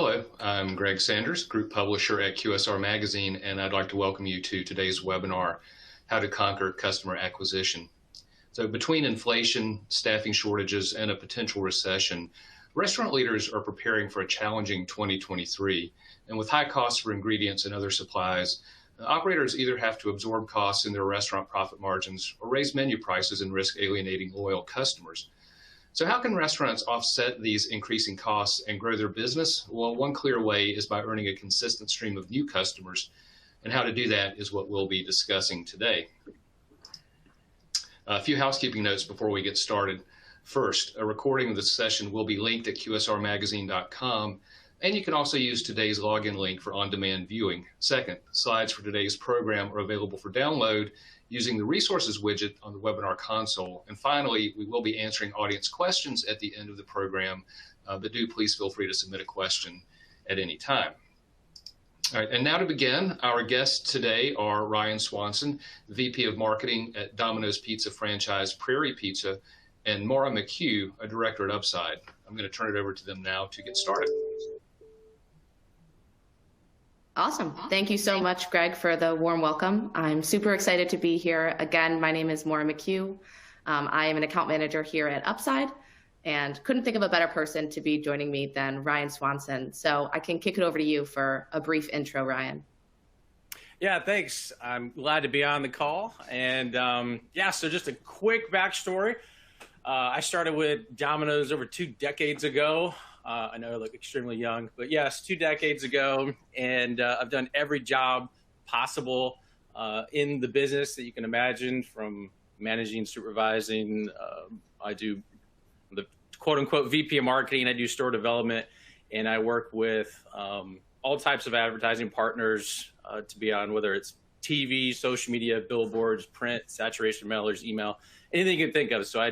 Hello, I'm Greg Sanders, Group Publisher at QSR Magazine, and I'd like to welcome you to today's webinar, How to Conquer Customer Acquisition. So between inflation, staffing shortages, and a potential recession, restaurant leaders are preparing for a challenging 2023. And with high costs for ingredients and other supplies, operators either have to absorb costs in their restaurant profit margins or raise menu prices and risk alienating loyal customers. So how can restaurants offset these increasing costs and grow their business? Well, one clear way is by earning a consistent stream of new customers. And how to do that is what we'll be discussing today. A few housekeeping notes before we get started. First, a recording of this session will be linked at qsrmagazine.com, and you can also use today's login link for on-demand viewing. Second, slides for today's program are available for download using the resources widget on the webinar console. And finally, we will be answering audience questions at the end of the program, but do please feel free to submit a question at any time. All right, and now to begin, our guests today are Ryan Swanson, VP of Marketing at Domino's Pizza franchise Prairie Pizza, and Maura, a Director at Upside. I'm going to turn it over to them now to get started. Awesome. Thank you so much, Greg, for the warm welcome. I'm super excited to be here. Again, my name is Maura. I am an account manager here at Upside, and couldn't think of a better person to be joining me than Ryan Swanson. So I can kick it over to you for a brief intro, Ryan. Yeah, thanks. I'm glad to be on the call. And so just a quick backstory. I started with Domino's over 2 decades ago. I know I look extremely young, but yes, 2 decades ago. And I've done every job possible in the business that you can imagine, from managing, supervising. I do the quote unquote VP of marketing. I do store development, and I work with all types of advertising partners to be on, whether it's TV, social media, billboards, print, saturation mailers, email, anything you can think of. So I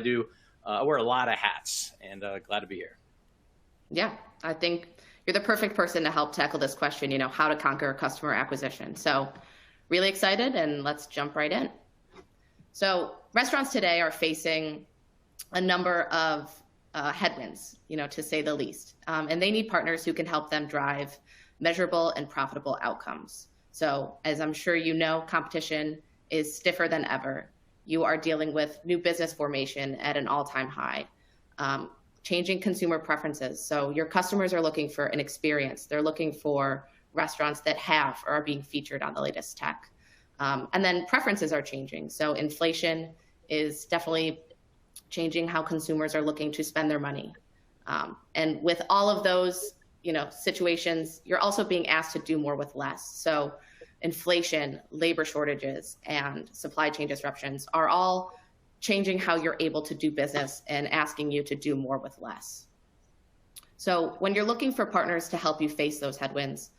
wear a lot of hats, and glad to be here. Yeah, I think you're the perfect person to help tackle this question, how to conquer customer acquisition. So really excited, and let's jump right in. So restaurants today are facing a number of headwinds, to say the least, and they need partners who can help them drive measurable and profitable outcomes. So as I'm sure you know, competition is stiffer than ever. You are dealing with new business formation at an all-time high. Changing consumer preferences. So your customers are looking for an experience. They're looking for restaurants that have or are being featured on the latest tech. And then preferences are changing. So inflation is definitely changing how consumers are looking to spend their money. And with all of those, situations, you're also being asked to do more with less. So inflation, labor shortages, and supply chain disruptions are all changing how you're able to do business and asking you to do more with less. So when you're looking for partners to help you face those headwinds,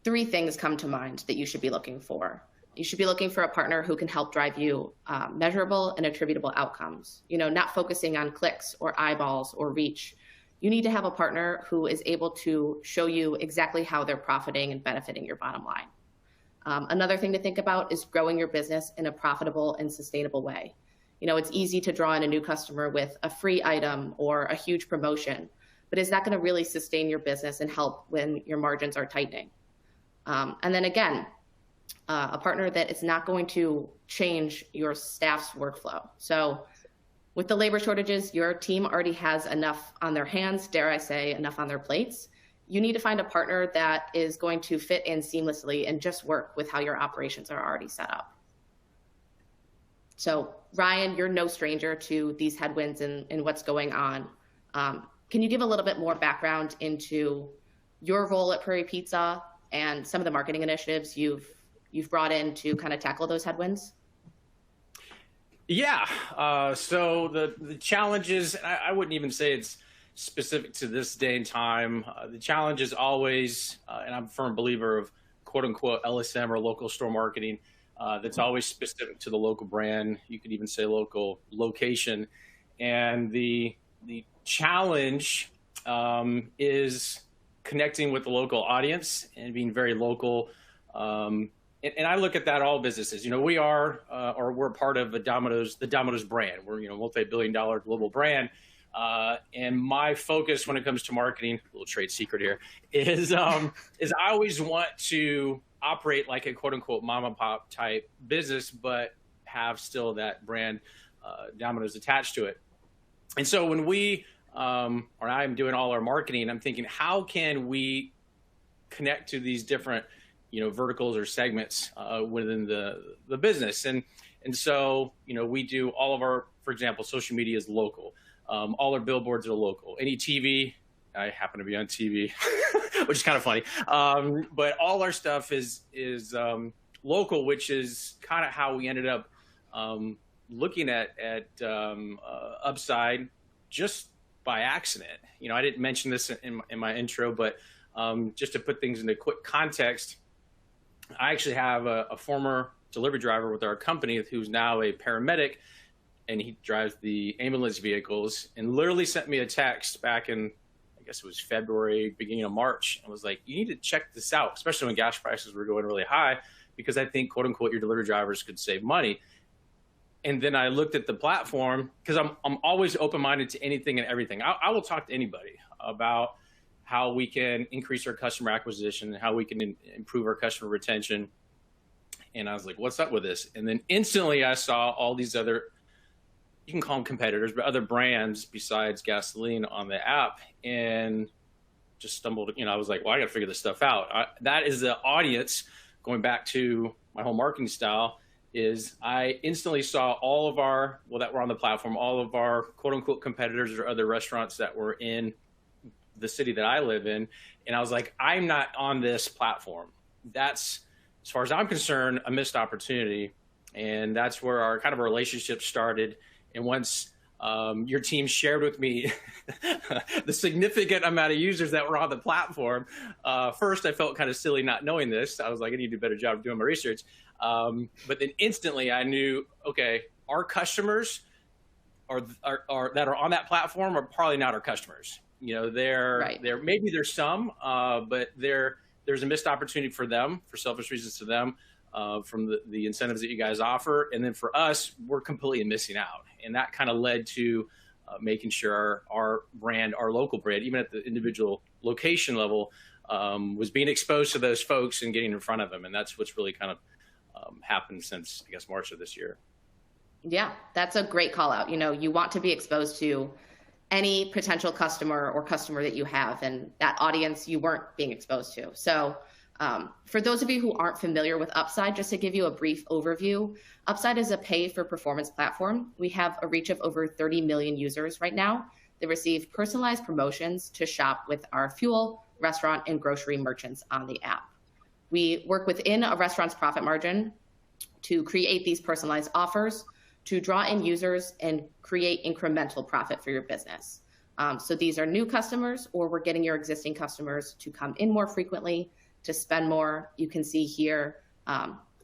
3 things come to mind that you should be looking for. You should be looking for a partner who can help drive you measurable and attributable outcomes, not focusing on clicks or eyeballs or reach. You need to have a partner who is able to show you exactly how they're profiting and benefiting your bottom line. Another thing to think about is growing your business in a profitable and sustainable way. It's easy to draw in a new customer with a free item or a huge promotion, but is that going to really sustain your business and help when your margins are tightening? And then again, a partner that is not going to change your staff's workflow. So with the labor shortages, your team already has enough on their hands, dare I say, enough on their plates. You need to find a partner that is going to fit in seamlessly and just work with how your operations are already set up. So Ryan, you're no stranger to these headwinds and what's going on. Can you give a little bit more background into your role at Prairie Pizza and some of the marketing initiatives you've brought in to kind of tackle those headwinds? Yeah. So the challenges, I wouldn't even say it's specific to this day and time. The challenge is always, and I'm a firm believer of quote unquote LSM or local store marketing. That's always specific to the local brand. You could even say local location. And the challenge is connecting with the local audience and being very local. And I look at that all businesses. We are, or we're part of the Domino's brand. We're, multi-billion-dollar global brand. And my focus when it comes to marketing, a little trade secret here, is I always want to operate like a quote unquote mom and pop type business, but have still that brand Domino's attached to it. And so when or I'm doing all our marketing, I'm thinking, how can we connect to these different, verticals or segments within the business? And so, we do all of our, for example, social media is local. All our billboards are local. Any TV, I happen to be on TV, which is kind of funny. But all our stuff is local, which is kind of how we ended up looking at Upside just by accident. I didn't mention this in my intro, but just to put things into quick context, I actually have a former delivery driver with our company who's now a paramedic, and he drives the ambulance vehicles, and literally sent me a text back in, I guess it was February, beginning of March, and was like, you need to check this out, especially when gas prices were going really high, because I think, quote unquote, your delivery drivers could save money. And then I looked at the platform, because I'm always open-minded to anything and everything. I will talk to anybody about how we can increase our customer acquisition, how we can improve our customer retention. And I was like, what's up with this? And then instantly I saw all these other, you can call them competitors, but other brands besides gasoline on the app, and just stumbled, I was like, well, I got to figure this stuff out. That is the audience, going back to my whole marketing style, is I instantly saw all of that were on the platform, all of our quote unquote competitors or other restaurants that were in the city that I live in. And I was like, I'm not on this platform. That's, as far as I'm concerned, a missed opportunity. And that's where our kind of relationship started. And once your team shared with me the significant amount of users that were on the platform, first I felt kind of silly not knowing this. I was like, I need to do a better job of doing my research. But then instantly I knew, okay, our customers are that are on that platform are probably not our customers. Maybe there's some, but there's a missed opportunity for them, for selfish reasons to them, from the incentives that you guys offer. And then for us, we're completely missing out. And that kind of led to making sure our brand, our local brand, even at the individual location level, was being exposed to those folks and getting in front of them. And that's what's really kind of happened since, I guess, March of this year. Yeah, that's a great call out. You want to be exposed to any potential customer or customer that you have, and that audience you weren't being exposed to. So for those of you who aren't familiar with Upside, just to give you a brief overview, Upside is a pay for performance platform. We have a reach of over 30 million users right now. They receive personalized promotions to shop with our fuel, restaurant, and grocery merchants on the app. We work within a restaurant's profit margin to create these personalized offers, to draw in users and create incremental profit for your business. So these are new customers, or we're getting your existing customers to come in more frequently, to spend more. You can see here,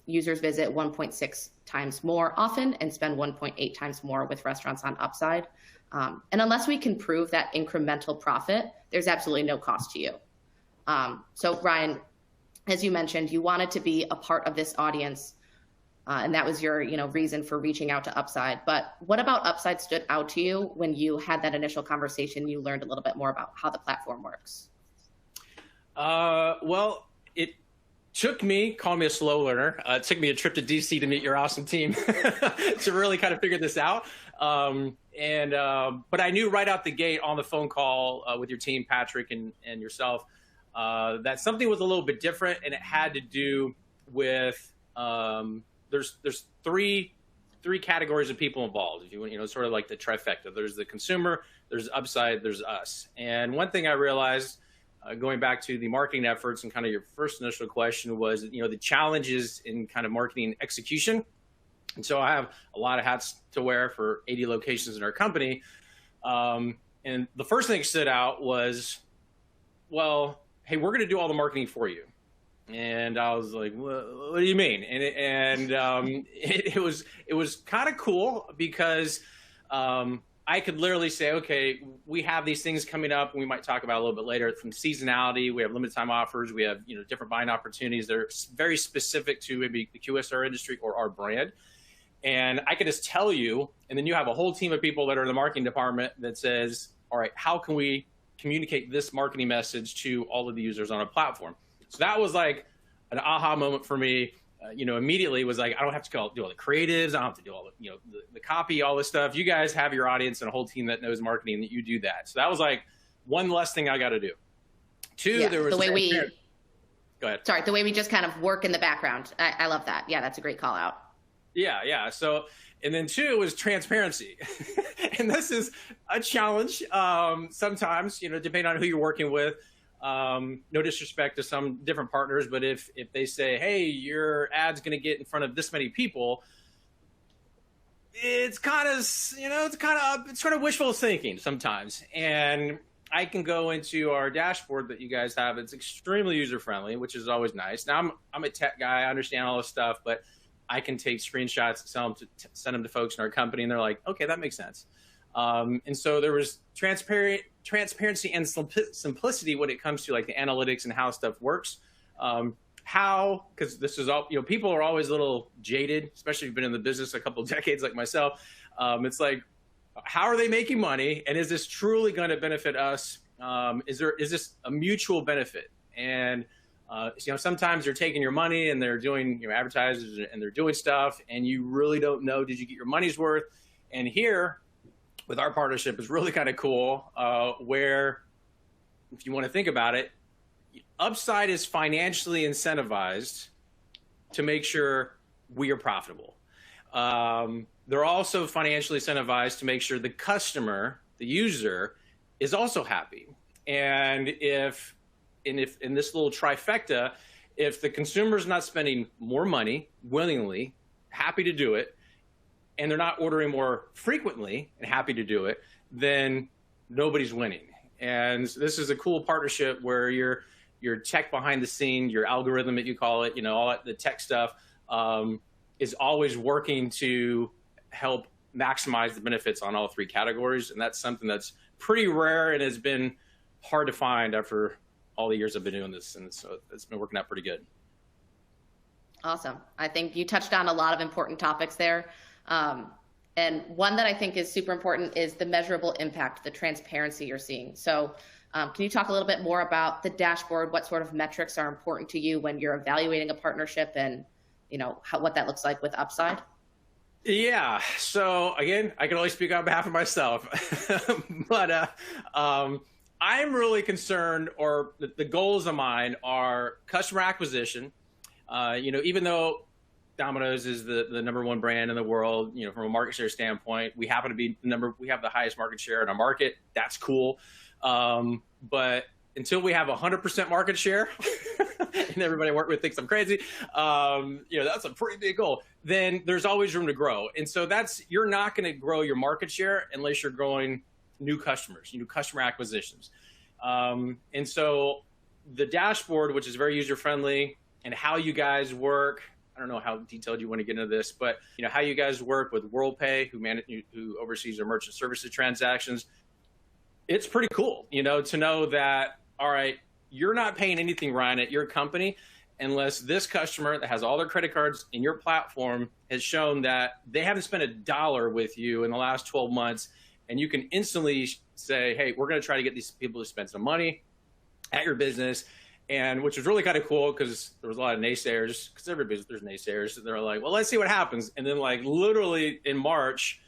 users visit 1.6 times more often and spend 1.8 times more with restaurants on Upside. And unless we can prove that incremental profit, there's absolutely no cost to you. So Ryan, as you mentioned, you wanted to be a part of this audience, and that was your reason for reaching out to Upside. But what about Upside stood out to you when you had that initial conversation? You learned a little bit more about how the platform works. Well, it took me, call me a slow learner, it took me a trip to DC to meet your awesome team to really kind of figure this out. But I knew right out the gate on the phone call with your team, Patrick and yourself, that something was a little bit different, and it had to do with there's three categories of people involved. If you want, sort of like the trifecta. There's the consumer, there's Upside, there's us. And one thing I realized, going back to the marketing efforts and kind of your first initial question, was the challenges in kind of marketing execution. And so I have a lot of hats to wear for 80 locations in our company. And the first thing that stood out was, well, hey, we're going to do all the marketing for you. And I was like, what do you mean? And it was kind of cool because I could literally say, okay, we have these things coming up, and we might talk about a little bit later, from seasonality. We have limited time offers. We have different buying opportunities that are very specific to maybe the QSR industry or our brand. And I could just tell you, and then you have a whole team of people that are in the marketing department that says, all right, how can we communicate this marketing message to all of the users on a platform? So that was like an aha moment for me. Immediately was like, I don't have to do all the creatives. I don't have to do all the copy, all this stuff. You guys have your audience and a whole team that knows marketing, that you do that. So that was like one less thing I got to do. Two, there was the way we, go ahead. Sorry, the way we just kind of work in the background. I love that. Yeah, that's a great call out. Yeah. So, and then two was transparency. And this is a challenge sometimes, depending on who you're working with. No disrespect to some different partners, but if they say, hey, your ad's going to get in front of this many people, it's kind of wishful thinking sometimes. And I can go into our dashboard that you guys have. It's extremely user friendly, which is always nice. Now I'm a tech guy. I understand all this stuff, but I can take screenshots, send them to folks in our company, and they're like, okay, that makes sense. And so there was transparency and simplicity when it comes to like the analytics and how stuff works. Because this is all, people are always a little jaded, especially if you've been in the business a couple of decades like myself. It's like, how are they making money? And is this truly going to benefit us? Is this a mutual benefit? And sometimes they're taking your money and they're doing advertisers and they're doing stuff, and you really don't know, did you get your money's worth? And here, with our partnership, is really kind of cool, where, if you want to think about it, Upside is financially incentivized to make sure we are profitable. They're also financially incentivized to make sure the customer, the user, is also happy. And if in this little trifecta, if the consumer's not spending more money willingly, happy to do it, and they're not ordering more frequently and happy to do it, then nobody's winning. And this is a cool partnership where your tech behind the scene, your algorithm that you call it, all the tech stuff, is always working to help maximize the benefits on all three categories. And that's something that's pretty rare and has been hard to find after all the years I've been doing this. And so it's been working out pretty good. Awesome. I think you touched on a lot of important topics there. And one that I think is super important is the measurable impact, the transparency you're seeing. So can you talk a little bit more about the dashboard? What sort of metrics are important to you when you're evaluating a partnership, and what that looks like with Upside? Yeah. So again, I can only speak on behalf of myself, but I'm really concerned, or the goals of mine are customer acquisition. Even though Domino's is the number one brand in the world, from a market share standpoint, we happen to be we have the highest market share in our market. That's cool. But until we have 100% market share and everybody I work with thinks I'm crazy, that's a pretty big goal. Then there's always room to grow. And so you're not going to grow your market share unless you're growing new customers, customer acquisitions. And so the dashboard, which is very user-friendly, and how you guys work, I don't know how detailed you want to get into this, but how you guys work with WorldPay, who oversees our merchant services transactions. It's pretty cool, to know that, all right, you're not paying anything, Ryan, at your company unless this customer that has all their credit cards in your platform has shown that they haven't spent $1 with you in the last 12 months. And you can instantly say, hey, we're going to try to get these people to spend some money at your business. And which was really kind of cool, because there was a lot of naysayers, because every business there's naysayers. They're like, well, let's see what happens. And then literally in March,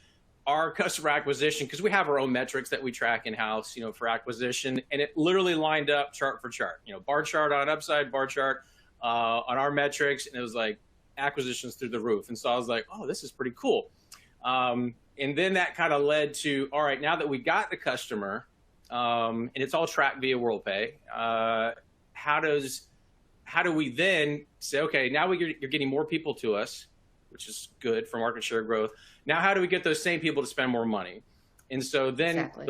our customer acquisition, because we have our own metrics that we track in-house, for acquisition, and it literally lined up chart for chart, bar chart on Upside, bar chart on our metrics, and it was like acquisitions through the roof. And so I was like, oh, this is pretty cool. And then that kind of led to, all right, now that we got the customer, and it's all tracked via WorldPay, how do we then say, okay, now you're getting more people to us, which is good for market share growth. Now, how do we get those same people to spend more money? And so then Exactly.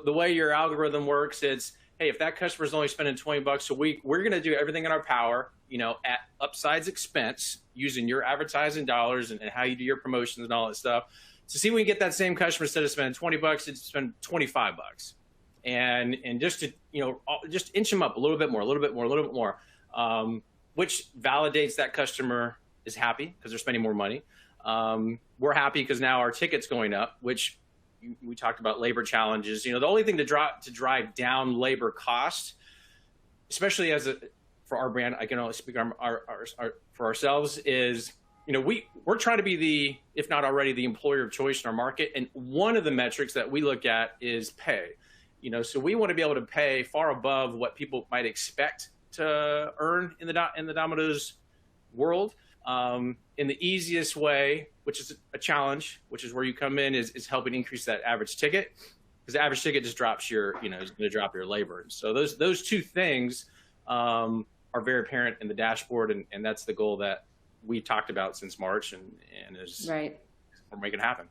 the way your algorithm works, it's, hey, if that customer is only spending $20 a week, we're going to do everything in our power, at Upside's expense, using your advertising dollars and how you do your promotions and all that stuff, to see if we can get that same customer, instead of spending $20, to spend $25. And just to, just inch them up a little bit more, which validates that customer is happy because they're spending more money. We're happy because now our ticket's going up, which we talked about labor challenges. The only thing to drive down labor cost, especially for our brand, I can only speak for ourselves, is we're trying to be if not already, the employer of choice in our market. And one of the metrics that we look at is pay. So we want to be able to pay far above what people might expect to earn in the Domino's world. In the easiest way, which is a challenge, which is where you come in, is helping increase that average ticket, because the average ticket just drops is going to drop your labor. And so those two things are very apparent in the dashboard, and that's the goal that we talked about since March, and is right. We're making it happen.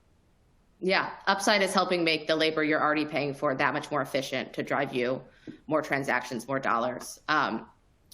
Yeah, Upside is helping make the labor you're already paying for that much more efficient to drive you more transactions, more dollars.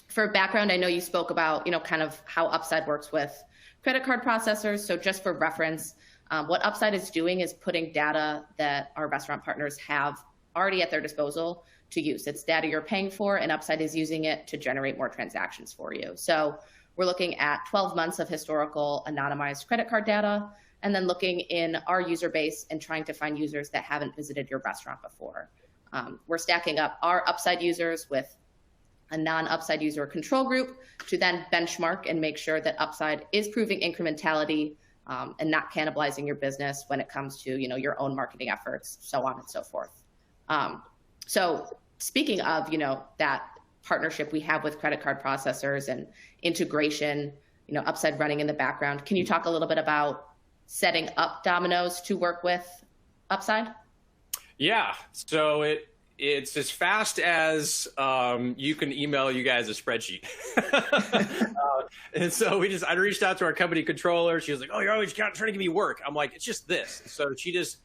For background, I know you spoke about, kind of how Upside works with credit card processors. So just for reference, what Upside is doing is putting data that our restaurant partners have already at their disposal to use. It's data you're paying for, and Upside is using it to generate more transactions for you. So we're looking at 12 months of historical anonymized credit card data, and then looking in our user base and trying to find users that haven't visited your restaurant before. We're stacking up our Upside users with a non-Upside user control group to then benchmark and make sure that Upside is proving incrementality and not cannibalizing your business when it comes to your own marketing efforts, so on and so forth. So speaking of that partnership we have with credit card processors and integration, Upside running in the background, can you talk a little bit about setting up Domino's to work with Upside? Yeah, so it's as fast as you can email you guys a spreadsheet. And so I reached out to our company controller. She was like, "Oh, you're always trying to give me work." I'm like, "It's just this." So she just,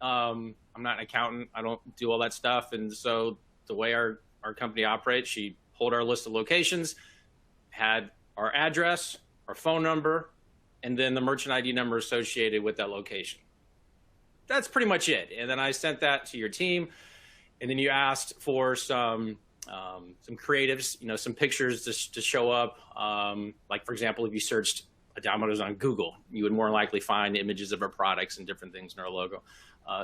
I'm not an accountant. I don't do all that stuff. And so the way our company operates, she pulled our list of locations, had our address, our phone number, and then the merchant ID number associated with that location. That's pretty much it. And then I sent that to your team. And then you asked for some creatives, some pictures to show up. Like, for example, if you searched a Domino's on Google, you would more likely find images of our products and different things in our logo.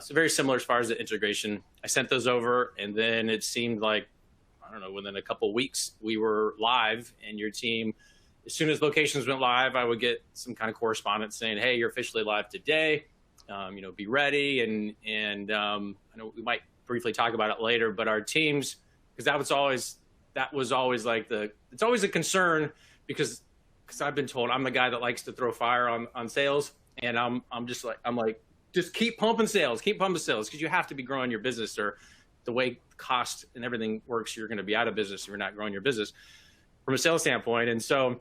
So very similar as far as the integration. I sent those over, and then it seemed like, I don't know, within a couple of weeks, we were live, and your team, as soon as locations went live, I would get some kind of correspondence saying, "Hey, you're officially live today. Be ready." And I know we might briefly talk about it later, but our teams, because that was always like it's always a concern because I've been told I'm the guy that likes to throw fire on sales, and I'm like, just keep pumping sales because you have to be growing your business, or the way cost and everything works, you're going to be out of business if you're not growing your business from a sales standpoint. And so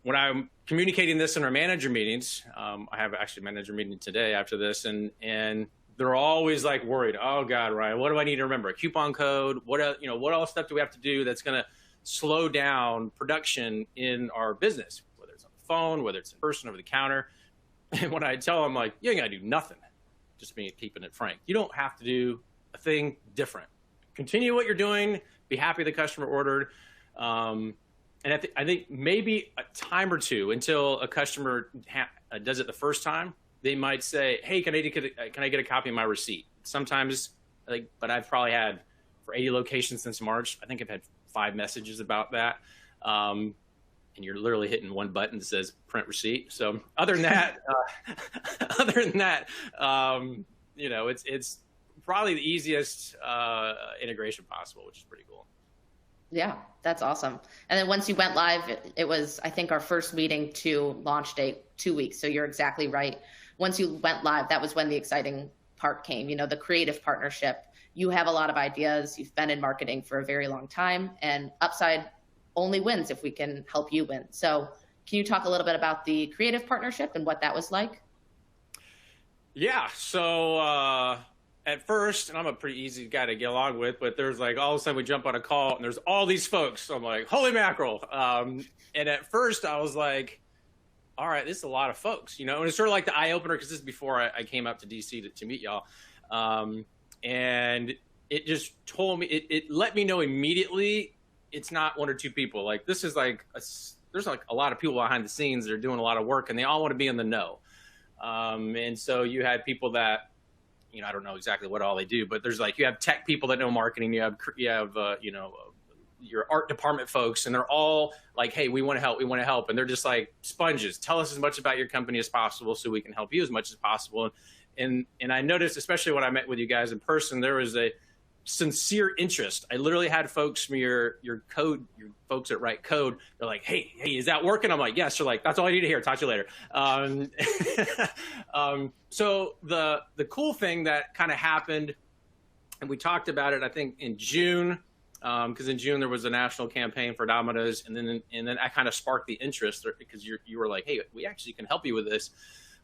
when I'm communicating this in our manager meetings, I have actually a manager meeting today after this, and they're always like worried. "Oh God, Ryan, what do I need to remember? A coupon code? What all stuff do we have to do that's going to slow down production in our business, whether it's on the phone, whether it's in person, over the counter?" And when I tell them, like, "You ain't got to do nothing," just me keeping it frank. You don't have to do a thing different. Continue what you're doing. Be happy the customer ordered. And I think maybe a time or two until a customer does it the first time, they might say, "Hey, can I get a copy of my receipt?" Sometimes, but I've probably had, for 80 locations since March, I think I've had 5 messages about that. And you're literally hitting one button that says print receipt. So other than that, it's probably the easiest integration possible, which is pretty cool. Yeah, that's awesome. And then once you went live, it was, I think, our first meeting to launch date 2 weeks. So you're exactly right. Once you went live, that was when the exciting part came, the creative partnership. You have a lot of ideas. You've been in marketing for a very long time, and Upside only wins if we can help you win. So can you talk a little bit about the creative partnership and what that was like? Yeah. So at first, and I'm a pretty easy guy to get along with, but there's like all of a sudden we jump on a call and there's all these folks. So I'm like, holy mackerel. And at first I was like, all right, this is a lot of folks, and it's sort of like the eye opener, because this is before I came up to DC to meet y'all. And it just told me, it let me know immediately it's not 1 or 2 people. Like, this is like, there's like a lot of people behind the scenes that are doing a lot of work, and they all want to be in the know. And so you had people that, I don't know exactly what all they do, but there's like, you have tech people that know marketing, you have your art department folks, and they're all like, hey, we want to help. And they're just like sponges. Tell us as much about your company as possible so we can help you as much as possible. And I noticed, especially when I met with you guys in person, there was a sincere interest. I literally had folks from your folks that write code. They're like, hey, is that working? I'm like, yes. They're like, that's all I need to hear. Talk to you later. So the cool thing that kind of happened, and we talked about it, I think in June, because in June there was a national campaign for Domino's, and then I kind of sparked the interest because you were like, hey, we actually can help you with this.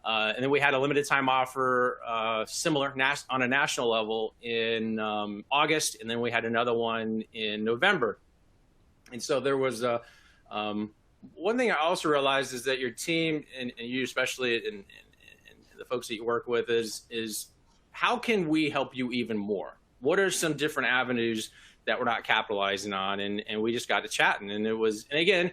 And then we had a limited time offer similar on a national level in August, and then we had another one in November. And so there was one thing I also realized is that your team, and you especially, and the folks that you work with, is how can we help you even more? What are some different avenues that we're not capitalizing on? And we just got to chatting, and again,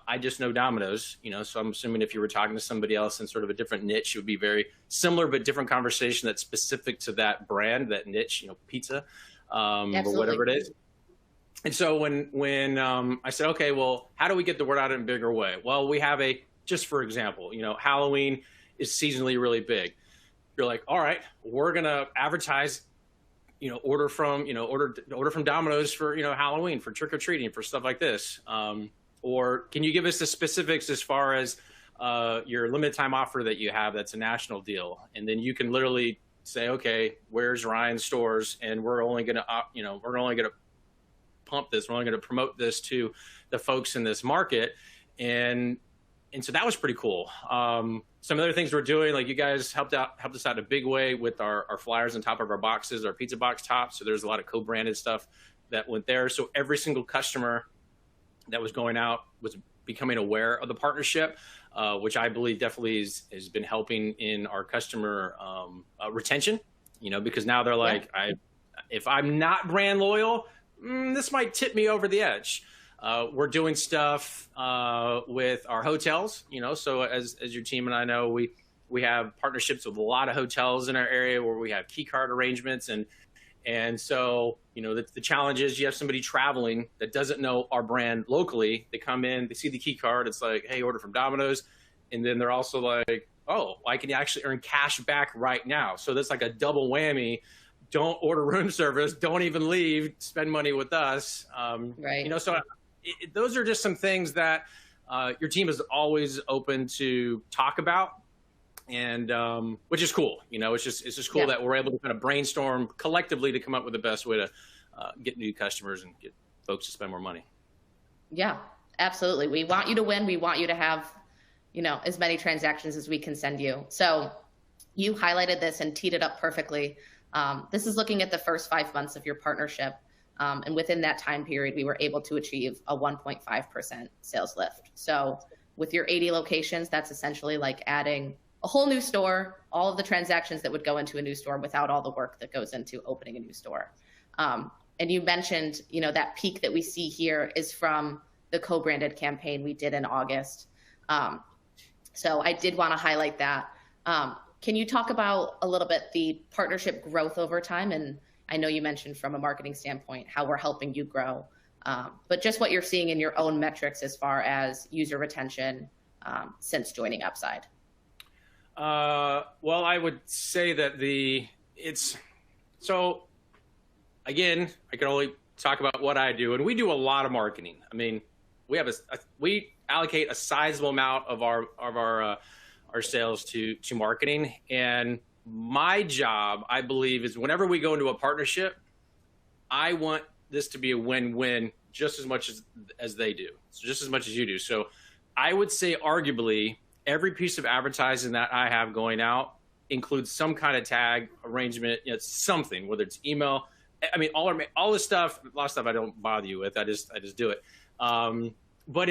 I just know Domino's, so I'm assuming if you were talking to somebody else in sort of a different niche, it would be very similar, but different conversation that's specific to that brand, that niche, pizza, or whatever it is. And so when I said, okay, well, how do we get the word out in a bigger way? Well, we have just for example, Halloween is seasonally really big. You're like, all right, we're going to advertise, order from Domino's for, Halloween, for trick-or-treating, for stuff like this. Or can you give us the specifics as far as your limited time offer that you have that's a national deal? And then you can literally say, okay, where's Ryan's stores? And we're only going to pump this. We're only going to promote this to the folks in this market. And so that was pretty cool. Some other things we're doing, like you guys helped us out in a big way with our flyers on top of our boxes, our pizza box tops. So there's a lot of co-branded stuff that went there. So every single customer that was going out was becoming aware of the partnership, which I believe definitely has been helping in our customer retention, because now they're like, if I'm not brand loyal, this might tip me over the edge. We're doing stuff with our hotels, so as your team and I know, we have partnerships with a lot of hotels in our area where we have key card arrangements, and so, the challenge is you have somebody traveling that doesn't know our brand locally. They come in, they see the key card. It's like, hey, order from Domino's. And then they're also like, oh, I can actually earn cash back right now. So that's like a double whammy. Don't order room service. Don't even leave. Spend money with us. Right. So those are just some things that your team is always open to talk about. And which is cool, it's just cool that we're able to kind of brainstorm collectively to come up with the best way to get new customers and get folks to spend more money. Yeah, absolutely. We want you to win. We want you to have, as many transactions as we can send you. So you highlighted this and teed it up perfectly. This is looking at the first 5 months of your partnership. And within that time period, we were able to achieve a 1.5% sales lift. So with your 80 locations, that's essentially like adding a whole new store, all of the transactions that would go into a new store without all the work that goes into opening a new store. And you mentioned, that peak that we see here is from the co-branded campaign we did in August. So I did want to highlight that. Can you talk about a little bit the partnership growth over time? And I know you mentioned from a marketing standpoint how we're helping you grow, but just what you're seeing in your own metrics as far as user retention since joining Upside. Well, I would say that so again, I can only talk about what I do, and we do a lot of marketing. I mean, we allocate a sizable amount of our sales to marketing, and my job, I believe, is whenever we go into a partnership, I want this to be a win-win just as much as they do, so just as much as you do. So I would say arguably every piece of advertising that I have going out includes some kind of tag arrangement, something, whether it's email. I mean, all this stuff, a lot of stuff I don't bother you with. I just do it. But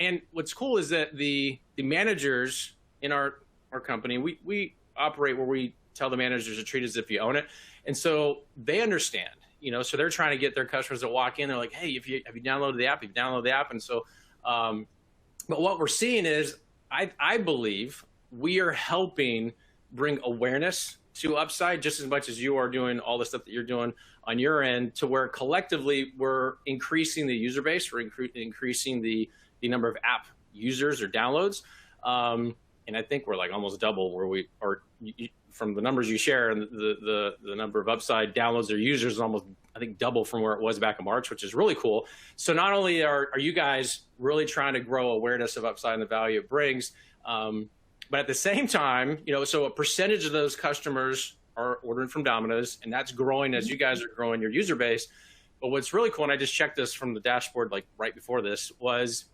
and what's cool is that the managers in our company, we operate where we tell the managers to treat as if you own it. And so they understand, so they're trying to get their customers that walk in. They're like, hey, have you downloaded the app? And so, but what we're seeing is, I believe we are helping bring awareness to Upside just as much as you are doing all the stuff that you're doing on your end, to where collectively we're increasing the user base, we're increasing the number of app users or downloads. And I think we're like almost double where we are from the numbers you share, and the number of Upside downloads or users is almost, I think, double from where it was back in March, which is really cool. So not only are you guys really trying to grow awareness of Upside and the value it brings, but at the same time, so a percentage of those customers are ordering from Domino's, and that's growing as you guys are growing your user base. But what's really cool, and I just checked this from the dashboard like right before this, was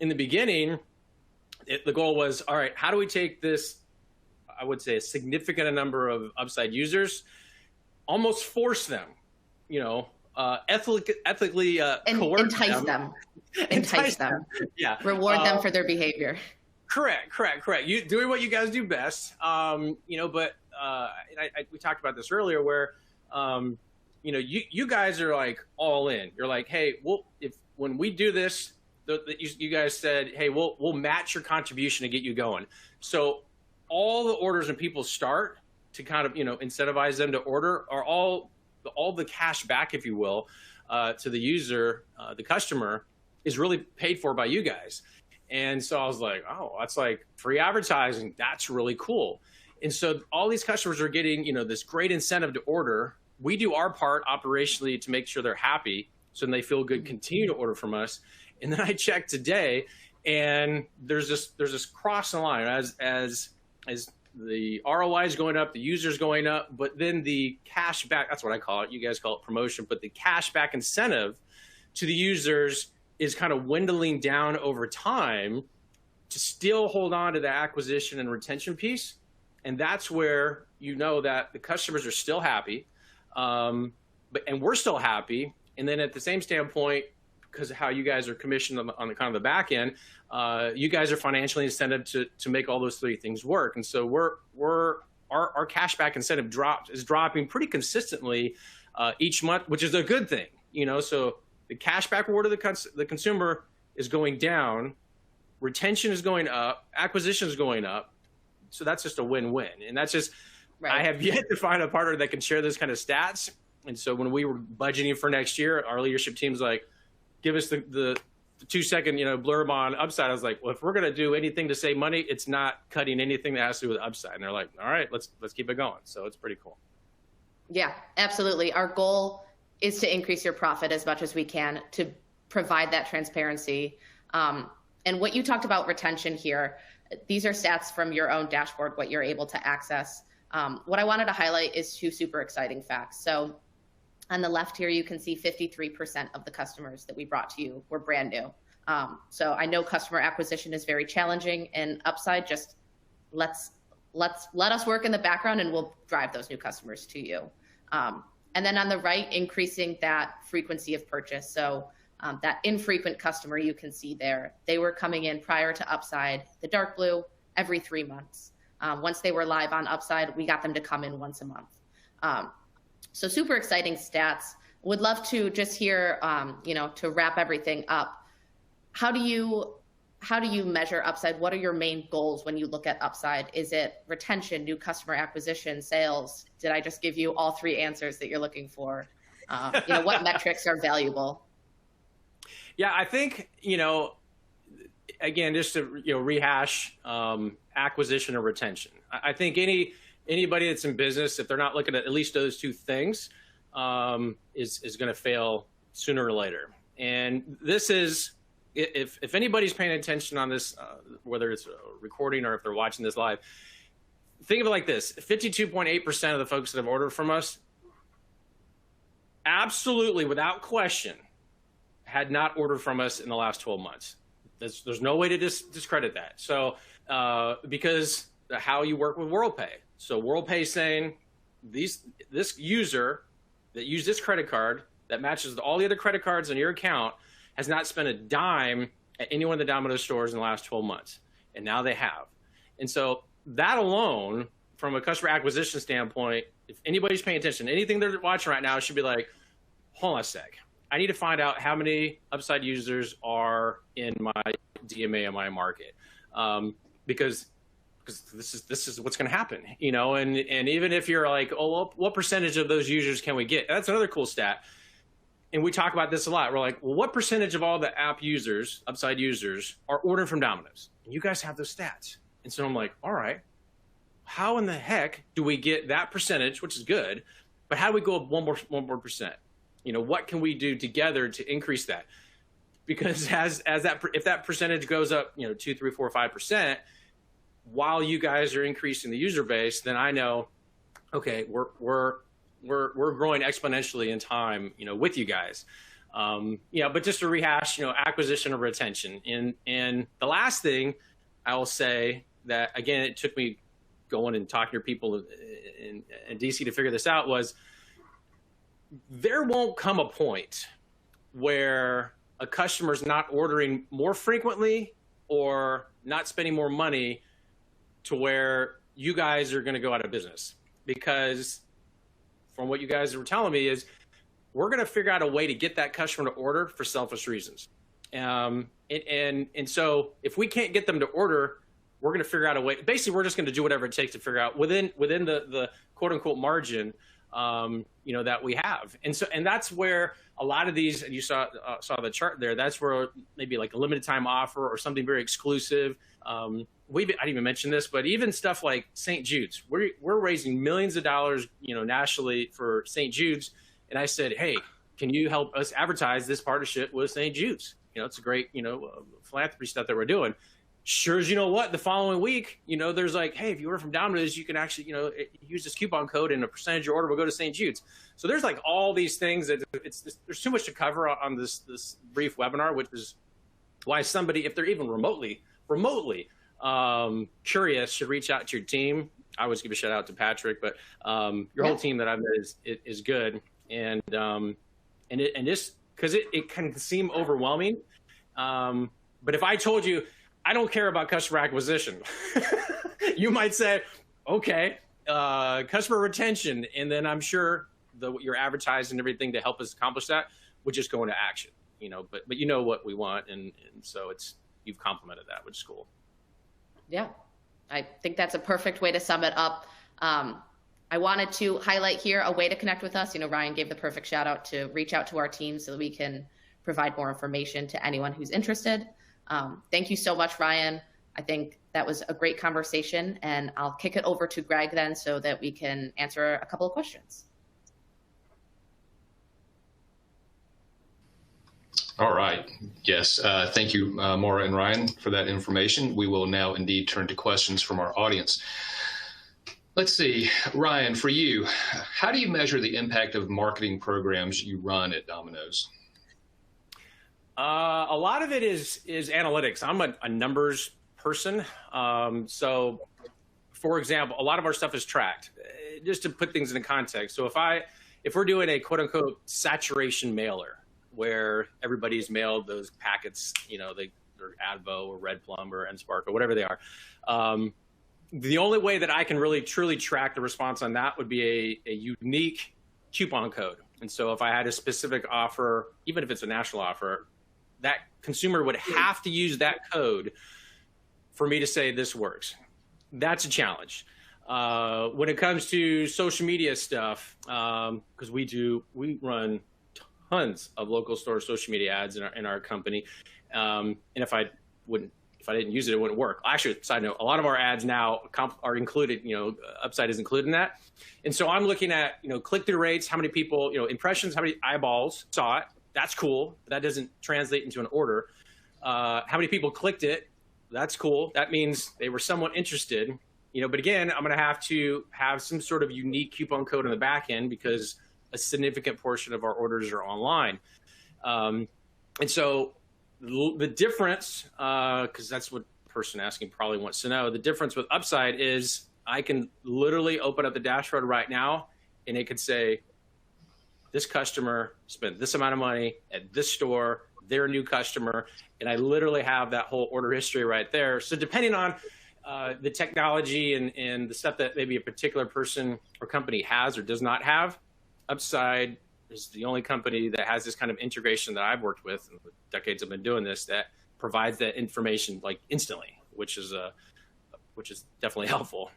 in the beginning, the goal was, all right, how do we take this, I would say, a significant number of Upside users, almost force them, ethically coerce entice them. Entice them. Yeah. Reward them for their behavior. Correct. You doing what you guys do best. But we talked about this earlier, where, you guys are like all in. You're like, hey, when we do this, you guys said, hey, we'll match your contribution to get you going. So all the orders and people start to kind of, incentivize them to order are all the cash back, if you will, to the user, the customer, is really paid for by you guys. And so I was like, oh, that's like free advertising. That's really cool. And so all these customers are getting, this great incentive to order. We do our part operationally to make sure they're happy, so then they feel good, continue to order from us. And then I checked today, and there's this cross the line as the ROI is going up, the user's going up, but then the cash back, that's what I call it. You guys call it promotion, but the cash back incentive to the users is kind of dwindling down over time to still hold on to the acquisition and retention piece. And that's where that the customers are still happy, and we're still happy. And then at the same standpoint, because of how you guys are commissioned on the kind of the back end, you guys are financially incented to make all those three things work. And so our cashback incentive is dropping pretty consistently each month, which is a good thing. So the cashback reward of the consumer is going down, retention is going up, acquisition is going up. So that's just a win-win. And that's just, right. I have yet to find a partner that can share this kind of stats. And so when we were budgeting for next year, our leadership team's like, give us the 2-second, blurb on Upside. I was like, well, if we're going to do anything to save money, it's not cutting anything that has to do with Upside. And they're like, all right, let's keep it going. So it's pretty cool. Yeah, absolutely. Our goal is to increase your profit as much as we can to provide that transparency. And what you talked about retention here, these are stats from your own dashboard, what you're able to access. What I wanted to highlight is 2 super exciting facts. So on the left here, you can see 53% of the customers that we brought to you were brand new. So I know customer acquisition is very challenging, and Upside just let us work in the background, and we'll drive those new customers to you. And then on the right, increasing that frequency of purchase. So that infrequent customer you can see there, they were coming in prior to Upside, the dark blue, every 3 months. Once they were live on Upside, we got them to come in once a month. So super exciting stats. Would love to just hear, to wrap everything up. How do you measure Upside? What are your main goals when you look at Upside? Is it retention, new customer acquisition, sales? Did I just give you all 3 answers that you're looking for? What metrics are valuable? Yeah, I think, again, just to rehash acquisition or retention. I think anybody that's in business, if they're not looking at least those 2 things, is going to fail sooner or later. And this is, if anybody's paying attention on this, whether it's a recording or if they're watching this live, think of it like this: 52.8% of the folks that have ordered from us, absolutely, without question, had not ordered from us in the last 12 months. There's no way to discredit that. So, because how you work with WorldPay. So WorldPay is saying this user that used this credit card that matches all the other credit cards in your account has not spent a dime at any one of the Domino's stores in the last 12 months. And now they have. And so that alone, from a customer acquisition standpoint, if anybody's paying attention, anything they're watching right now should be like, hold on a sec. I need to find out how many Upside users are in my DMA in my market. Because because this is what's going to happen, you know, and even if you're like, oh, well, what percentage of those users can we get? That's another cool stat. And we talk about this a lot. We're like, well, what percentage of all the app users, Upside users, are ordering from Domino's? And you guys have those stats. And so I'm like, all right, how in the heck do we get that percentage, which is good, but how do we go up one more percent? You know, what can we do together to increase that? Because if that percentage goes up, you know, 2, 3, 4, 5%, while you guys are increasing the user base, then I know, okay, we're growing exponentially in time, you know, with you guys. Yeah, but just to rehash, you know, acquisition or retention. And the last thing I will say that, again, it took me going and talking to people in DC to figure this out, was there won't come a point where a customer's not ordering more frequently or not spending more money to where you guys are going to go out of business. Because from what you guys were telling me is we're going to figure out a way to get that customer to order for selfish reasons. And so if we can't get them to order, we're going to figure out a way. Basically, we're just going to do whatever it takes to figure out within the quote unquote margin, you know, that we have. And that's where a lot of these, and you saw the chart there, that's where maybe like a limited time offer or something very exclusive. I didn't even mention this, but even stuff like St. Jude's, we're raising millions of dollars, you know, nationally for St. Jude's. And I said, hey, can you help us advertise this partnership with St. Jude's? You know, it's a great, you know, philanthropy stuff that we're doing. Sure as you know what, the following week, you know, there's like, hey, if you order from Domino's, you can actually, you know, use this coupon code and a percentage of your order will go to St. Jude's. So there's like all these things that there's too much to cover on this brief webinar, which is why somebody, if they're even remotely curious, should reach out to your team. I always give a shout out to Patrick, but your whole team that I've met is good. And this, because it can seem overwhelming. But if I told you, I don't care about customer acquisition, you might say, okay, customer retention. And then I'm sure your advertising and everything to help us accomplish that would just go into action, you know, but you know what we want. And so you've complemented that, which is cool. Yeah, I think that's a perfect way to sum it up. I wanted to highlight here a way to connect with us. You know, Ryan gave the perfect shout out to reach out to our team so that we can provide more information to anyone who's interested. Thank you so much, Ryan. I think that was a great conversation, and I'll kick it over to Greg then so that we can answer a couple of questions. All right. Yes. Thank you, Maura and Ryan, for that information. We will now indeed turn to questions from our audience. Let's see, Ryan, for you, how do you measure the impact of marketing programs you run at Domino's? A lot of it is analytics. I'm a numbers person. So, for example, a lot of our stuff is tracked. Just to put things into context. So if we're doing a quote unquote saturation mailer where everybody's mailed those packets, you know, they're Advo or Red Plum or NSpark or whatever they are. The only way that I can really truly track the response on that would be a unique coupon code. And so if I had a specific offer, even if it's a national offer, that consumer would have to use that code for me to say this works. That's a challenge. When it comes to social media stuff, because we run tons of local store social media ads in our company, and if I didn't use it, it wouldn't work. Actually, side note, a lot of our ads now are included, you know, Upside is included in that. And so I'm looking at, you know, click-through rates, how many people, you know, impressions, how many eyeballs saw it. That's cool. But that doesn't translate into an order. How many people clicked it? That's cool. That means they were somewhat interested, you know, but again, I'm going to have some sort of unique coupon code in the back end because a significant portion of our orders are online. And so the difference, because that's what the person asking probably wants to know, the difference with Upside is I can literally open up the dashboard right now and it could say, this customer spent this amount of money at this store, they're a new customer, and I literally have that whole order history right there. So depending on the technology and the stuff that maybe a particular person or company has or does not have, Upside is the only company that has this kind of integration that I've worked with, and the decades I've been doing this, that provides that information like instantly, which is which is definitely helpful.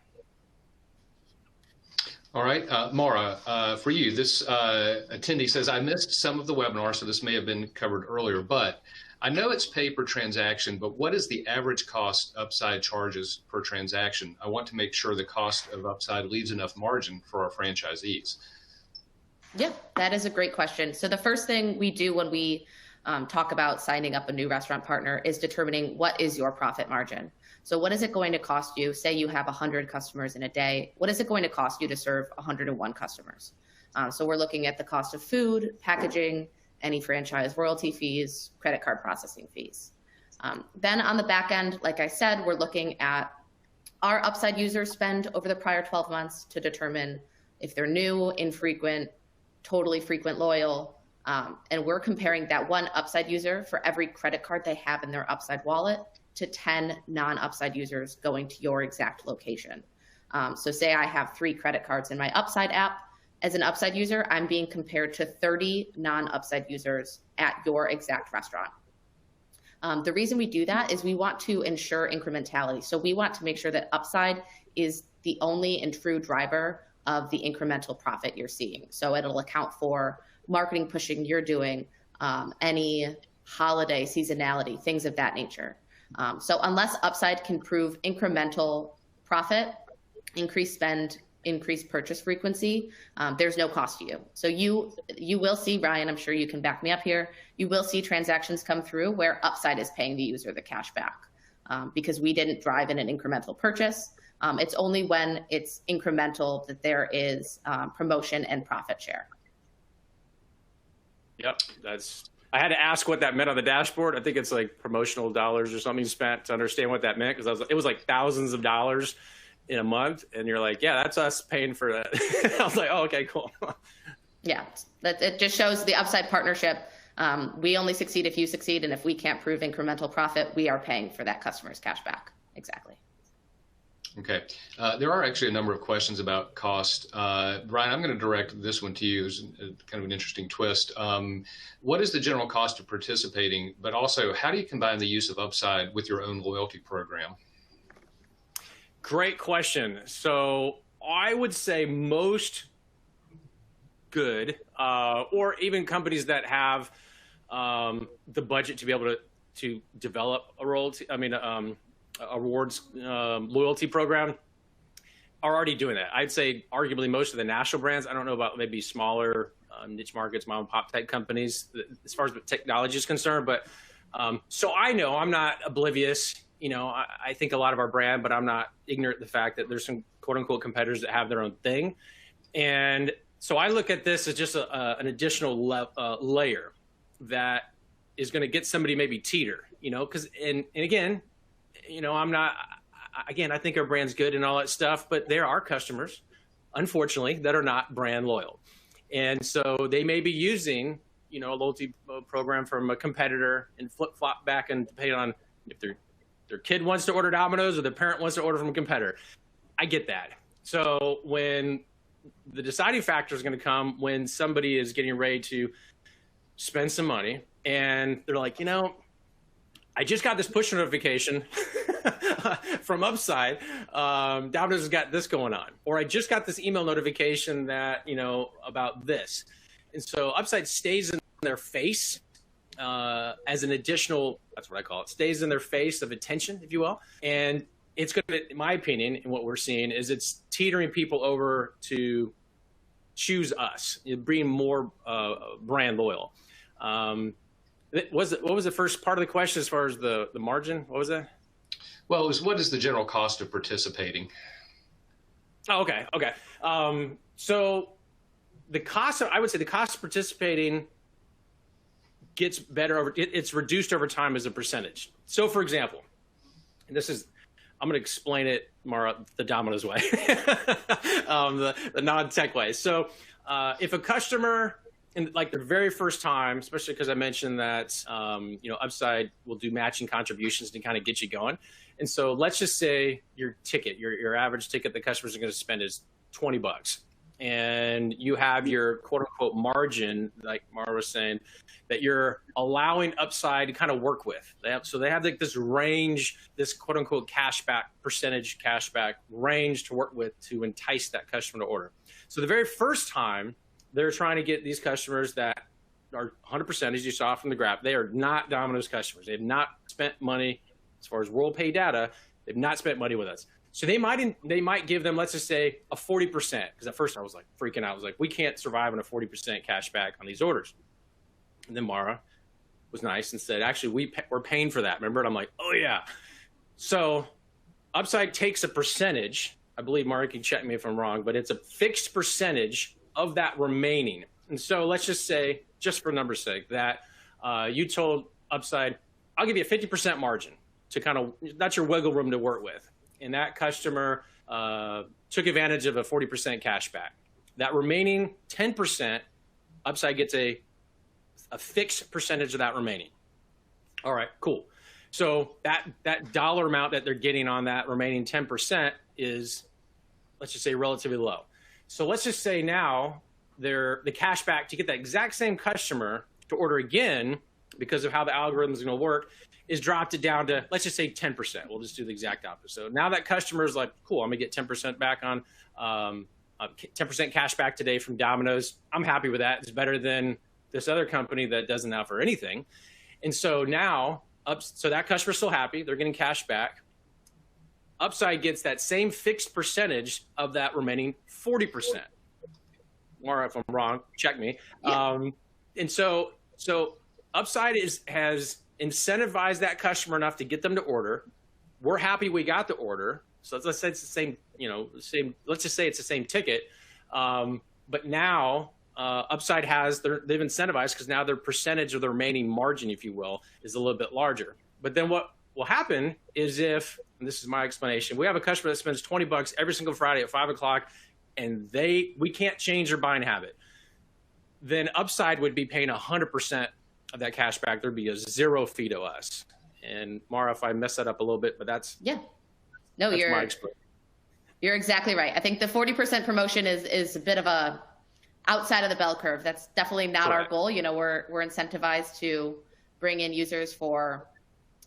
All right, Maura, for you, this attendee says, I missed some of the webinar, so this may have been covered earlier, but I know it's pay per transaction, but what is the average cost upside charges per transaction? I want to make sure the cost of upside leaves enough margin for our franchisees. Yeah, that is a great question. So the first thing we do when we talk about signing up a new restaurant partner is determining what is your profit margin. So what is it going to cost you? Say you have 100 customers in a day. What is it going to cost you to serve 101 customers? So we're looking at the cost of food, packaging, any franchise royalty fees, credit card processing fees. Then on the back end, like I said, we're looking at our upside users spend over the prior 12 months to determine if they're new, infrequent, totally frequent, loyal. And we're comparing that one upside user for every credit card they have in their upside wallet to 10 non-upside users going to your exact location. So say I have 3 credit cards in my upside app. As an upside user, I'm being compared to 30 non-upside users at your exact restaurant. The reason we do that is we want to ensure incrementality. So we want to make sure that upside is the only and true driver of the incremental profit you're seeing. So it'll account for marketing pushing you're doing, any holiday seasonality, things of that nature. So unless upside can prove incremental profit, increased spend, increased purchase frequency, there's no cost to you. So you will see, Ryan, I'm sure you can back me up here, you will see transactions come through where upside is paying the user the cash back because we didn't drive in an incremental purchase. It's only when it's incremental that there is promotion and profit share. Yep, I had to ask what that meant on the dashboard. I think it's like promotional dollars or something spent to understand what that meant, because it was like thousands of dollars in a month, and you're like, yeah, that's us paying for that. I was like, oh, okay, cool. Yeah, it just shows the upside partnership. We only succeed if you succeed, and if we can't prove incremental profit, we are paying for that customer's cash back. Exactly. Okay. There are actually a number of questions about cost. Ryan, I'm going to direct this one to you. It's kind of an interesting twist. What is the general cost of participating, but also how do you combine the use of upside with your own loyalty program? Great question. So I would say most good, or even companies that have the budget to be able to develop a rewards loyalty program are already doing that. I'd say arguably most of the national brands. I don't know about maybe smaller niche markets, mom and pop type companies as far as technology is concerned. But so I know I'm not oblivious. You know, I think a lot of our brand, but I'm not ignorant of the fact that there's some quote unquote competitors that have their own thing. And so I look at this as just an additional layer that is going to get somebody maybe teeter, you know, because and again, you know, I think our brand's good and all that stuff, but there are customers, unfortunately, that are not brand loyal. And so they may be using, you know, a loyalty program from a competitor and flip-flop back and depending on if their kid wants to order Domino's or their parent wants to order from a competitor. I get that. So when the deciding factor is going to come when somebody is getting ready to spend some money and they're like, you know, I just got this push notification from Upside. Domino's has got this going on. Or I just got this email notification that, you know, about this. And so Upside stays in their face as an additional, that's what I call it, stays in their face of attention, if you will. And it's going to, in my opinion, and what we're seeing is it's teetering people over to choose us, being more brand loyal. What was the first part of the question as far as the margin? What was that? Well, it was what is the general cost of participating? Oh, okay. So the cost of, I would say the cost of participating gets better it's reduced over time as a percentage. So for example, and this is, I'm going to explain it, Maura, the Domino's way, the non-tech way. So if a customer, in like the very first time, especially because I mentioned that, you know, Upside will do matching contributions to kind of get you going. And so let's just say your ticket, your average ticket the customers are going to spend is $20. And you have your quote unquote margin, like Maura was saying, that you're allowing upside to kind of work with. So they have like this range, this quote unquote cashback, percentage cashback range to work with to entice that customer to order. So the very first time they're trying to get these customers that are 100%, as you saw from the graph, they are not Domino's customers. They have not spent money, as far as WorldPay data, they've not spent money with us. So they might give them, let's just say, a 40%, because at first I was like freaking out. I was like, we can't survive on a 40% cash back on these orders. And then Maura was nice and said, actually, we're paying for that. Remember? And I'm like, oh yeah. So Upside takes a percentage. I believe Maura can check me if I'm wrong, but it's a fixed percentage of that remaining. And so let's just say, just for numbers' sake, that you told Upside, I'll give you a 50% margin to kind of, that's your wiggle room to work with. And that customer took advantage of a 40% cash back. That remaining 10%, Upside gets a fixed percentage of that remaining. All right, cool. So that dollar amount that they're getting on that remaining 10% is, let's just say, relatively low. So let's just say now the cash back to get that exact same customer to order again, because of how the algorithm is going to work, is dropped it down to, let's just say 10%. We'll just do the exact opposite. So now that customer is like, cool, I'm going to get 10% back on 10% cash back today from Domino's. I'm happy with that. It's better than this other company that doesn't offer anything. And so now, so that customer's still happy. They're getting cash back. Upside gets that same fixed percentage of that remaining 40%. Maura, if I'm wrong, check me. Yeah. And so Upside has incentivized that customer enough to get them to order. We're happy we got the order. So let's say it's the same, let's just say it's the same ticket. But now Upside they've incentivized, because now their percentage of the remaining margin, if you will, is a little bit larger. But then what will happen is and this is my explanation, we have a customer that spends $20 every single Friday at 5 o'clock, and we can't change their buying habit. Then Upside would be paying 100% of that cash back. There'd be a zero fee to us. And Maura, if I mess that up a little bit, but that's my explanation. You're exactly right. I think the 40% promotion is a bit of a outside of the bell curve. That's definitely not our goal. We're incentivized to bring in users for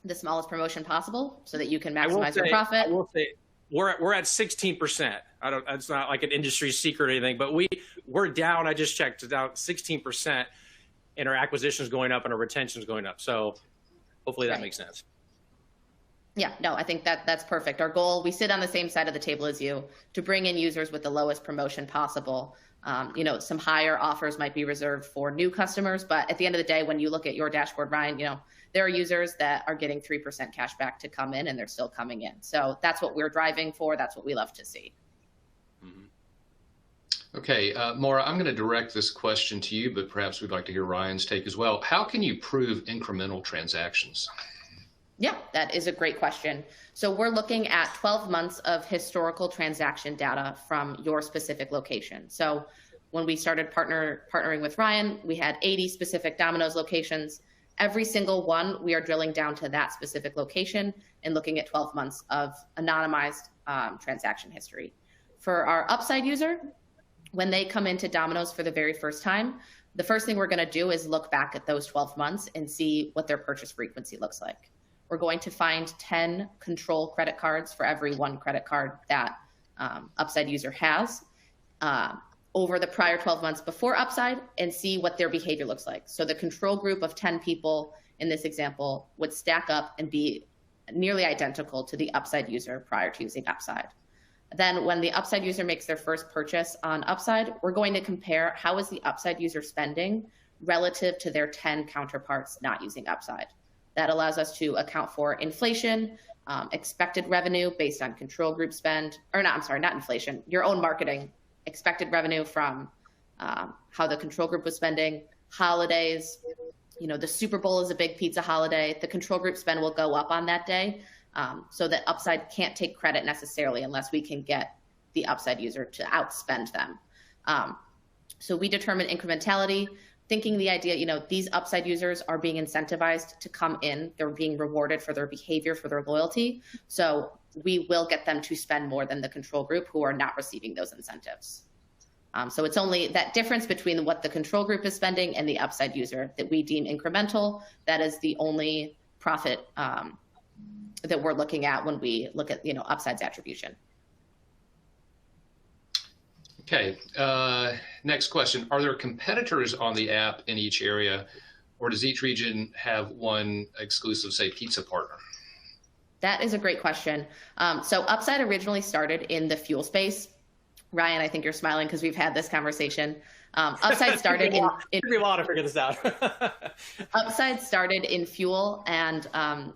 the smallest promotion possible so that you can maximize your profit. I will say we're at 16%. It's not like an industry secret or anything, but we're down. I just checked, it's down 16%, and our acquisition is going up and our retention is going up. So hopefully that makes sense. Yeah, no, I think that's perfect. Our goal, we sit on the same side of the table as you, to bring in users with the lowest promotion possible. Some higher offers might be reserved for new customers, but at the end of the day, when you look at your dashboard, Ryan, there are users that are getting 3% cash back to come in, and they're still coming in. So that's what we're driving for. That's what we love to see. Okay, Maura, I'm going to direct this question to you, but perhaps we'd like to hear Ryan's take as well. How can you prove incremental transactions? Yeah, that is a great question. So we're looking at 12 months of historical transaction data from your specific location. So when we started partnering with Ryan, we had 80 specific Domino's locations. Every single one, we are drilling down to that specific location and looking at 12 months of anonymized transaction history. For our Upside user, when they come into Domino's for the very first time, the first thing we're going to do is look back at those 12 months and see what their purchase frequency looks like. We're going to find 10 control credit cards for every one credit card that Upside user has over the prior 12 months before Upside, and see what their behavior looks like. So the control group of 10 people in this example would stack up and be nearly identical to the Upside user prior to using Upside. Then when the Upside user makes their first purchase on Upside, we're going to compare how is the Upside user spending relative to their 10 counterparts not using Upside. That allows us to account for inflation, expected revenue based on control group spend, or not inflation, your own marketing, expected revenue from how the control group was spending, holidays. The Super Bowl is a big pizza holiday. The control group spend will go up on that day, so that Upside can't take credit necessarily unless we can get the Upside user to outspend them. So we determine incrementality, thinking the idea, these Upside users are being incentivized to come in. They're being rewarded for their behavior, for their loyalty. So we will get them to spend more than the control group who are not receiving those incentives. So it's only that difference between what the control group is spending and the upside user that we deem incremental. That is the only profit that we're looking at when we look at upsides attribution. Okay, next question. Are there competitors on the app in each area, or does each region have one exclusive, say, pizza partner? That is a great question. So Upside originally started in the fuel space. Ryan, I think you're smiling because we've had this conversation. Upside started in It took me a while to figure this out. Upside started in fuel and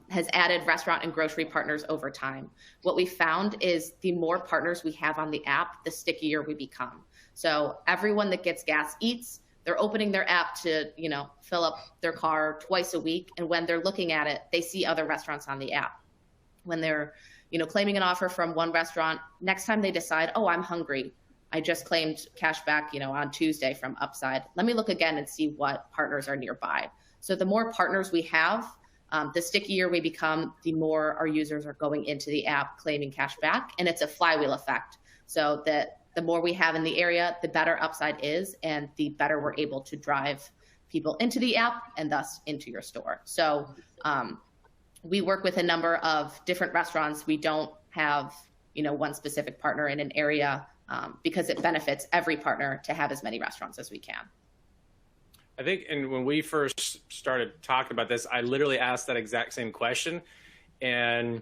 has added restaurant and grocery partners over time. What we found is the more partners we have on the app, the stickier we become. So everyone that gets gas eats. They're opening their app to, fill up their car twice a week. And when they're looking at it, they see other restaurants on the app. When they're, claiming an offer from one restaurant, next time they decide, oh, I'm hungry. I just claimed cash back, on Tuesday from Upside. Let me look again and see what partners are nearby. So the more partners we have, the stickier we become, the more our users are going into the app claiming cash back. And it's a flywheel effect. So that the more we have in the area, the better Upside is, and the better we're able to drive people into the app and thus into your store. So we work with a number of different restaurants. We don't have, one specific partner in an area because it benefits every partner to have as many restaurants as we can. I think, and when we first started talking about this, I literally asked that exact same question. And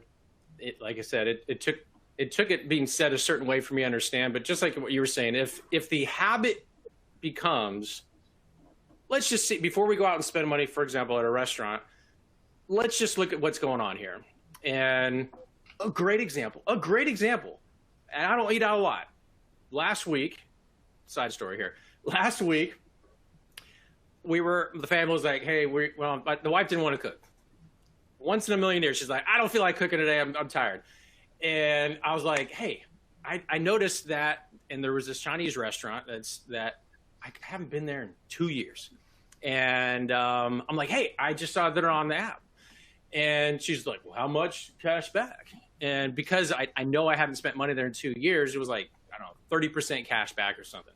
like I said, it took it being said a certain way for me to understand. But just like what you were saying, if the habit becomes, let's just see, before we go out and spend money, for example, at a restaurant, let's just look at what's going on here. And a great example, and I don't eat out a lot. Last week, side story here. Last week, the family was like, hey, the wife didn't want to cook. Once in a million years, she's like, I don't feel like cooking today. I'm tired. And I was like, hey, I noticed that, and there was this Chinese restaurant that I haven't been there in 2 years. And I'm like, hey, I just saw that they're on the app. And she's like, well, how much cash back? And because I know I haven't spent money there in 2 years, it was like, I don't know, 30% cash back or something.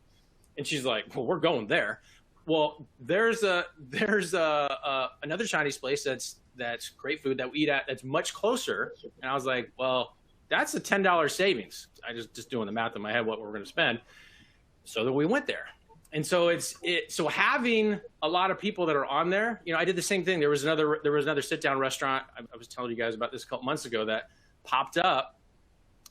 And she's like, well, we're going there. Well, there's another Chinese place that's great food that we eat at that's much closer. And I was like, well, that's a $10 savings. I just doing the math in my head what we're going to spend. So then we went there. And so so having a lot of people that are on there, I did the same thing. There was another sit down restaurant. I was telling you guys about this a couple months ago that popped up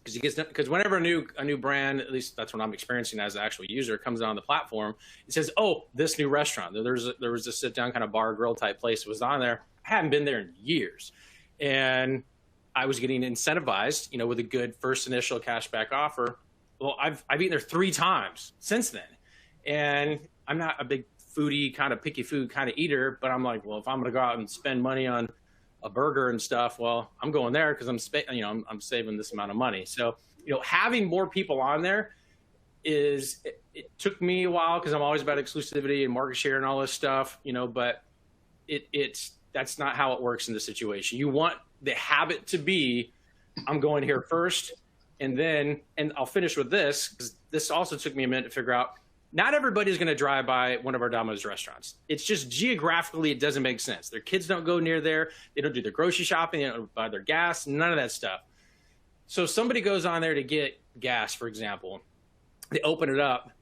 because whenever a new brand, at least that's what I'm experiencing as an actual user, comes on the platform, it says, oh, this new restaurant. There was a sit down kind of bar grill type place that was on there. I hadn't been there in years. And I was getting incentivized, with a good first initial cashback offer. Well, I've eaten there 3 times since then. And I'm not a big foodie, kind of picky food kind of eater, but I'm like, well, if I'm going to go out and spend money on a burger and stuff, well, I'm going there because I'm saving this amount of money. So, having more people on there it took me a while because I'm always about exclusivity and market share and all this stuff, but that's not how it works in this situation. You want the habit to be, I'm going here first, and I'll finish with this because this also took me a minute to figure out. Not everybody's going to drive by one of our Domino's restaurants. It's just geographically, it doesn't make sense. Their kids don't go near there. They don't do their grocery shopping. They don't buy their gas, none of that stuff. So somebody goes on there to get gas, for example. They open it up.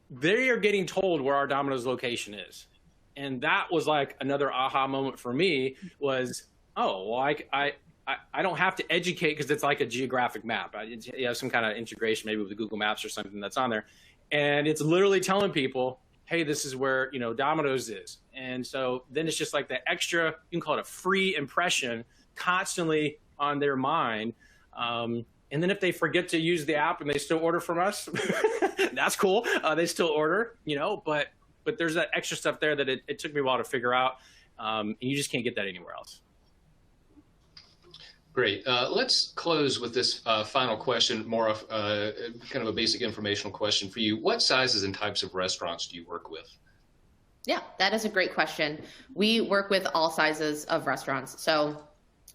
They are getting told where our Domino's location is. And that was like another aha moment for me was, oh, well, I don't have to educate because it's like a geographic map. You have some kind of integration maybe with Google Maps or something that's on there. And it's literally telling people, hey, this is where, Domino's is. And so then it's just like that extra, you can call it a free impression constantly on their mind. And then if they forget to use the app and they still order from us, that's cool. They still order, but there's that extra stuff there that it took me a while to figure out. And you just can't get that anywhere else. Great. Let's close with this final question, Maura, kind of a basic informational question for you. What sizes and types of restaurants do you work with? Yeah, that is a great question. We work with all sizes of restaurants. So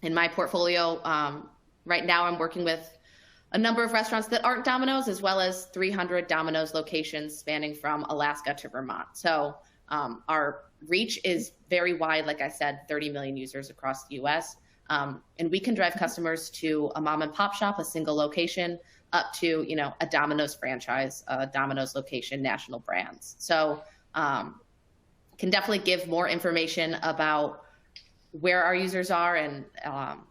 in my portfolio, right now I'm working with a number of restaurants that aren't Domino's, as well as 300 Domino's locations spanning from Alaska to Vermont. So our reach is very wide. Like I said, 30 million users across the US. And we can drive customers to a mom and pop shop, a single location, up to, a Domino's franchise, a Domino's location, national brands. So can definitely give more information about where our users are and,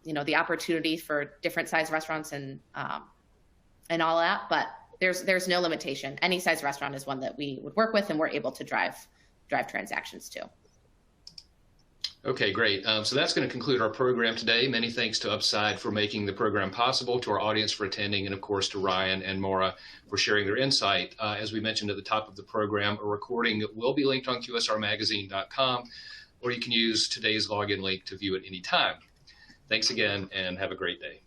the opportunity for different size restaurants and all that. But there's no limitation. Any size restaurant is one that we would work with and we're able to drive transactions to. Okay, great. So that's going to conclude our program today. Many thanks to Upside for making the program possible, to our audience for attending, and of course to Ryan and Maura for sharing their insight. As we mentioned at the top of the program, a recording will be linked on qsrmagazine.com, or you can use today's login link to view it anytime. Thanks again, and have a great day.